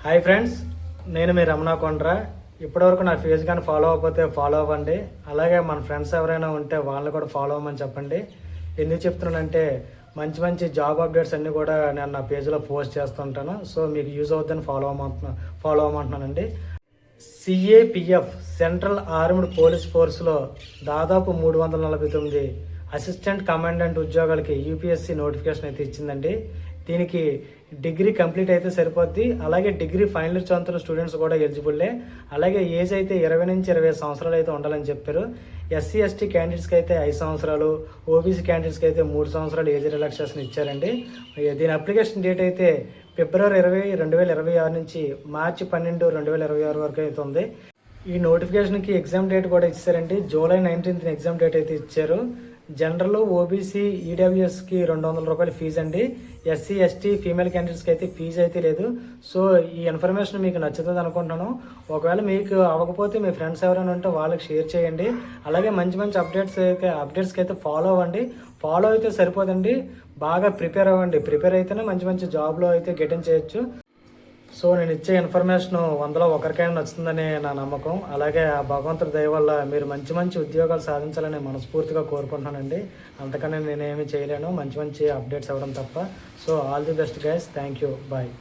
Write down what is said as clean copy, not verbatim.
Hi friends, నేను మీ రమణ కొండ్ర. ఇప్పటివరకు నా ఫేస్ కానీ ఫాలో అవ్వకపోతే ఫాలో అవ్వండి. అలాగే మన ఫ్రెండ్స్ ఎవరైనా ఉంటే వాళ్ళని కూడా ఫాలో అవ్వమని చెప్పండి. ఎందుకు చెప్తున్నానంటే మంచి మంచి జాబ్ అప్డేట్స్ అన్నీ కూడా నేను నా పేజ్లో పోస్ట్ చేస్తుంటాను. సో మీకు యూజ్ అవుతుందని ఫాలో అవ్వమంటున్నానండి. సిఏపిఎఫ్ సెంట్రల్ ఆర్మ్డ్ పోలీస్ ఫోర్స్లో దాదాపు 349 అసిస్టెంట్ కమాండెంట్ ఉద్యోగాలకి యూపీఎస్సీ నోటిఫికేషన్ అయితే ఇచ్చిందండి. దీనికి డిగ్రీ కంప్లీట్ అయితే సరిపోద్ది. అలాగే డిగ్రీ ఫైనల్ ఇయర్ చదువుతున్న స్టూడెంట్స్ కూడా ఎలిజిబుల్లే. అలాగే ఏజ్ అయితే 20 నుంచి 25 సంవత్సరాలు అయితే ఉండాలని చెప్పారు. ఎస్సీ ఎస్టీ క్యాండిడేట్స్కి అయితే 5 సంవత్సరాలు, ఓబీసీ క్యాండిడేట్స్కి అయితే 3 సంవత్సరాలు ఏజ్ రిలాక్సేషన్ ఇచ్చారండి. దీని అప్లికేషన్ డేట్ అయితే ఫిబ్రవరి 20, 2026 నుంచి మార్చి 12, 2026 వరకు అయితే ఉంది. ఈ నోటిఫికేషన్కి ఎగ్జామ్ డేట్ కూడా ఇచ్చారండి. జూలై 19 ఎగ్జామ్ డేట్ అయితే ఇచ్చారు. జనరల్, ఓబీసీ, ఈడబ్ల్యూఎస్కి 200 రూపాయలు ఫీజు అండి. ఎస్సీ ఎస్టీ ఫీమేల్ క్యాండిడేట్స్కి అయితే ఫీజు అయితే లేదు. సో ఈ ఇన్ఫర్మేషన్ మీకు నచ్చుతుంది అనుకుంటున్నాను. ఒకవేళ మీకు అవ్వకపోతే మీ ఫ్రెండ్స్ ఎవరైనా ఉంటే వాళ్ళకి షేర్ చేయండి. అలాగే మంచి మంచి అప్డేట్స్కి అయితే ఫాలో అవ్వండి. ఫాలో అయితే సరిపోదండి, బాగా ప్రిపేర్ అవ్వండి. ప్రిపేర్ అయితేనే మంచి మంచి జాబ్లో అయితే గెటిన్ చేయొచ్చు. సో నేను ఇచ్చే ఇన్ఫర్మేషన్ 100లో ఒకరికైనా నచ్చుతుందని నా నమ్మకం. అలాగే ఆ భగవంతుడి దయ వల్ల మీరు మంచి మంచి ఉద్యోగాలు సాధించాలని మనస్ఫూర్తిగా కోరుకుంటున్నానండి. అంతకన్నా నేనేమీ చేయలేను, మంచి మంచి అప్డేట్స్ ఇవ్వడం తప్ప. So all the best guys, thank you, bye.